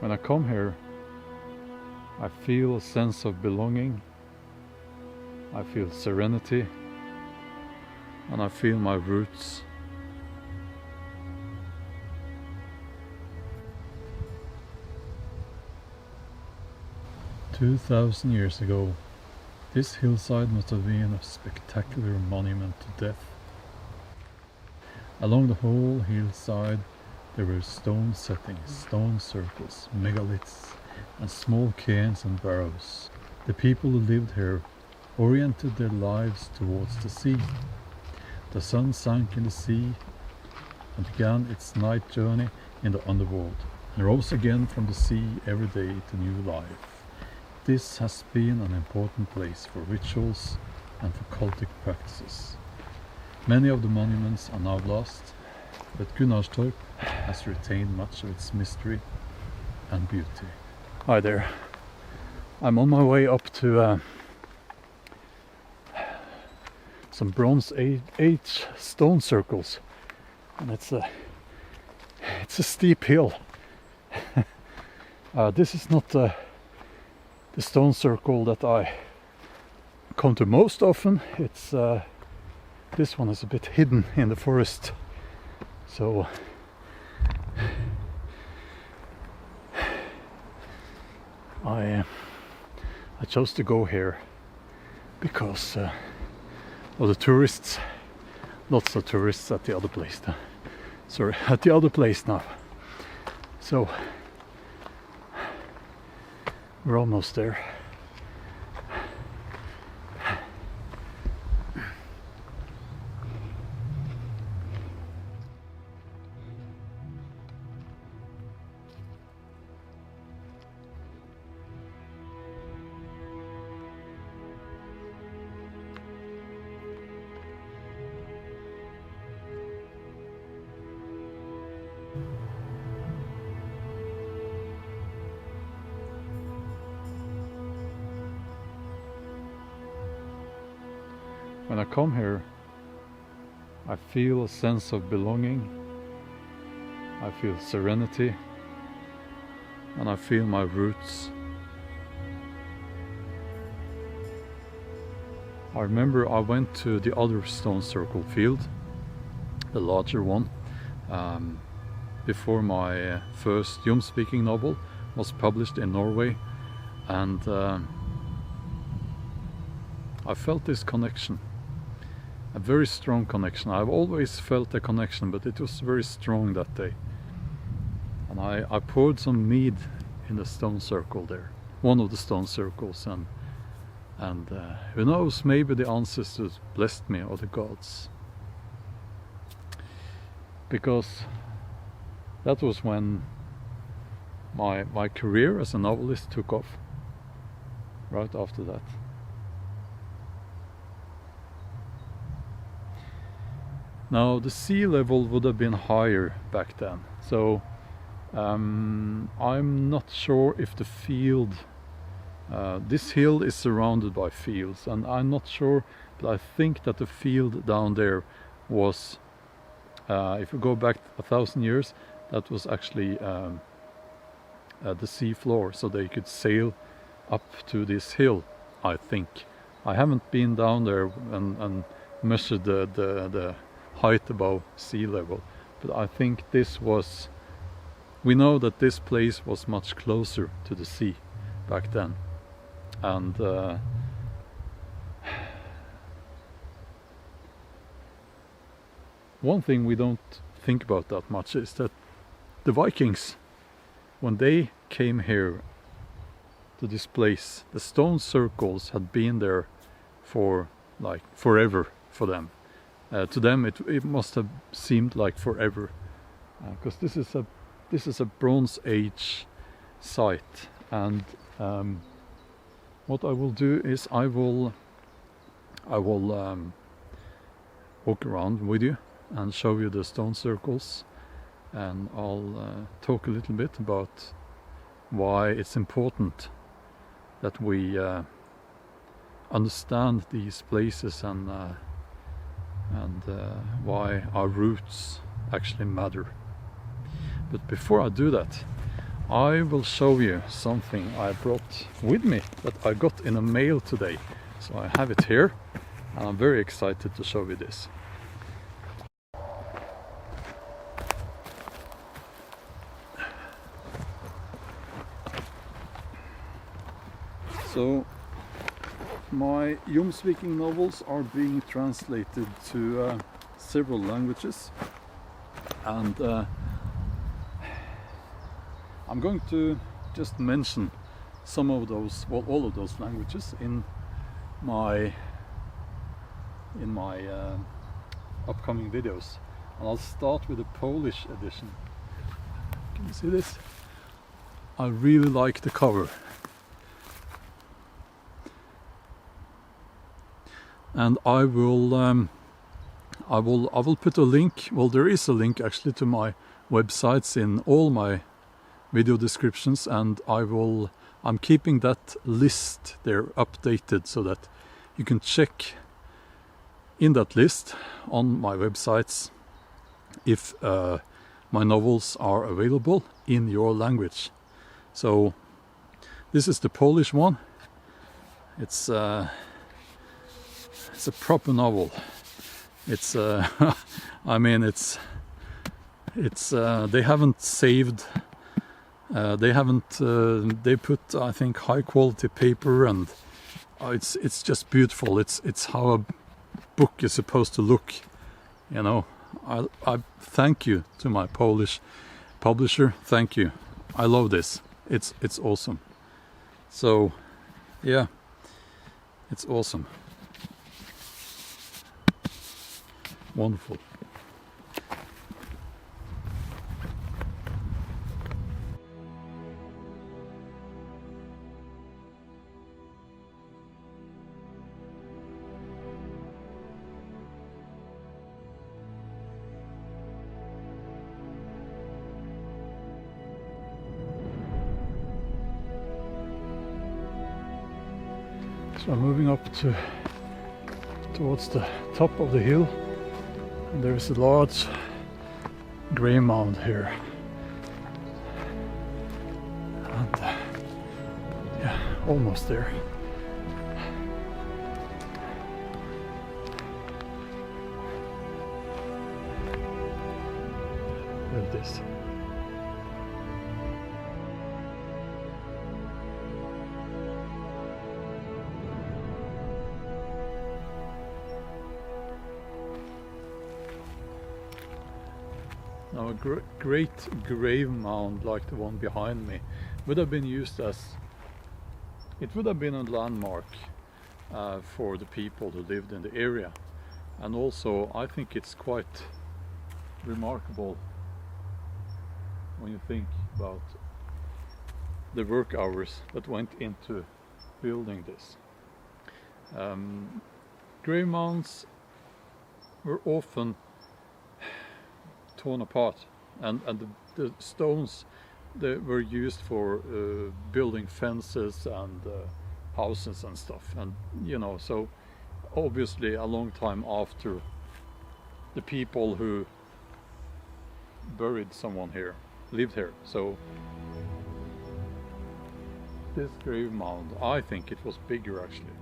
When I come here, I feel a sense of belonging, I feel serenity, and I feel my roots. "2,000 years ago, this hillside must have been a spectacular monument to death. Along the whole hillside there were stone settings, stone circles, megaliths, and small cairns and barrows. The people who lived here oriented their lives towards the sea. The sun sank in the sea and began its night journey in the underworld, and rose again from the sea every day to new life. This has been an important place for rituals and for cultic practices. Many of the monuments are now lost, but Gunnarstorp has retained much of its mystery and beauty." Hi there. I'm on my way up to some Bronze Age stone circles, and it's a steep hill. This is not the stone circle that I come to most often. It's this one is a bit hidden in the forest, so I chose to go here because of the tourists. Lots of tourists at the other place now. Sorry, at the other place now. So we're almost there. When I come here, I feel a sense of belonging, I feel serenity, and I feel my roots. I remember I went to the other stone circle field, the larger one, before my first Jomsviking novel was published in Norway, and I felt this connection. A very strong connection. I've always felt a connection, but it was very strong that day. And I poured some mead in the stone circle there, one of the stone circles, and who knows, maybe the ancestors blessed me, or the gods. Because that was when my career as a novelist took off, right after that. Now the sea level would have been higher back then, so I'm not sure if the field, this hill is surrounded by fields, and I'm not sure, but I think that the field down there was, if you go back 1,000 years, that was actually the sea floor, so they could sail up to this hill, I think. I haven't been down there and measured the height above sea level, but I think this was, we know that this place was much closer to the sea back then. And one thing we don't think about that much is that the Vikings, when they came here to this place, the stone circles had been there for like forever for them. To them it must have seemed like forever, because this is a Bronze Age site, and what I will do is I will walk around with you and show you the stone circles, and I'll talk a little bit about why it's important that we understand these places, and why our roots actually matter. But before I do that, I will show you something I brought with me that I got in a mail today. So I have it here and I'm very excited to show you this. So my Jomsviking novels are being translated to several languages, and I'm going to just mention some of those, well, all of those languages in my upcoming videos. And I'll start with the Polish edition. Can you see this? I really like the cover. And I will put a link. Well, there is a link actually to my websites in all my video descriptions, and I'm keeping that list there updated so that you can check in that list on my websites if my novels are available in your language. So this is the Polish one. It's a proper novel. It's I mean, it's they haven't saved. They put, I think, high quality paper, and it's just beautiful. It's how a book is supposed to look, you know. I thank you to my Polish publisher. Thank you. I love this. It's awesome. So yeah, it's awesome. Wonderful. So I'm moving up towards the top of the hill, and there is a large grey mound here, and yeah, almost there. Look at this. Now a great grave mound like the one behind me would have been used as, it would have been a landmark for the people who lived in the area. And also I think it's quite remarkable when you think about the work hours that went into building this. Grave mounds were often torn apart, and the stones that were used for building fences and houses and stuff, and you know, so obviously a long time after the people who buried someone here lived here. So this grave mound, I think it was bigger actually.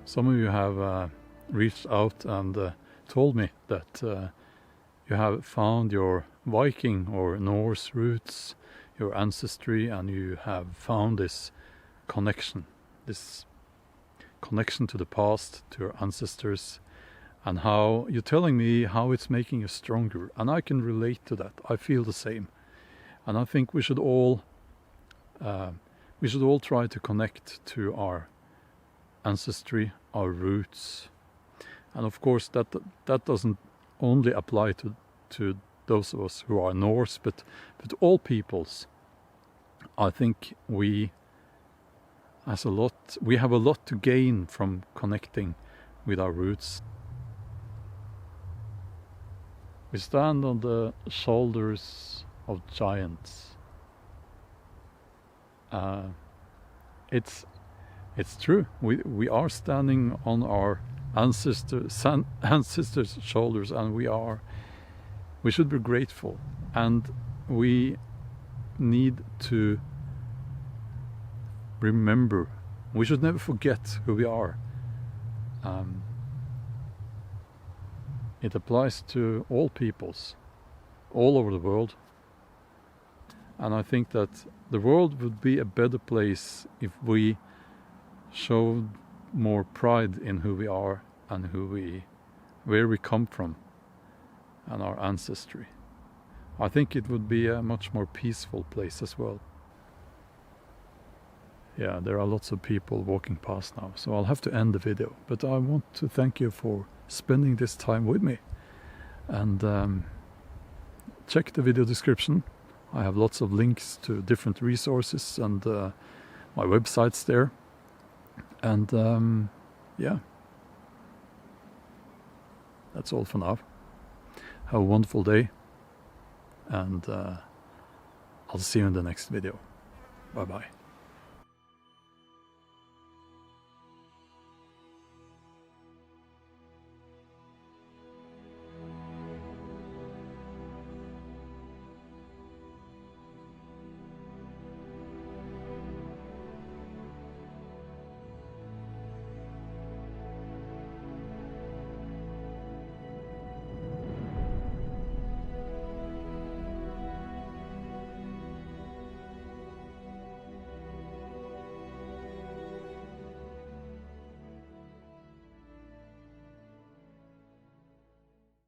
Some of you have reached out and told me that you have found your Viking or Norse roots, your ancestry, and you have found this connection to the past, to your ancestors, and how you're telling me how it's making you stronger. And I can relate to that. I feel the same. And I think we should all try to connect to our ancestry, our roots. And of course that doesn't only apply to those of us who are Norse, but all peoples. I think we have a lot to gain from connecting with our roots. We stand on the shoulders of giants. It's true. We are standing on our ancestors' shoulders, and we should be grateful, and we need to remember. We should never forget who we are. It applies to all peoples all over the world, and I think that the world would be a better place if we showed more pride in who we are and where we come from and our ancestry. I think it would be a much more peaceful place as well. Yeah, there are lots of people walking past now, so I'll have to end the video, but I want to thank you for spending this time with me, and check the video description. I have lots of links to different resources and my website's there. And yeah, that's all for now. Have a wonderful day, and I'll see you in the next video. Bye bye.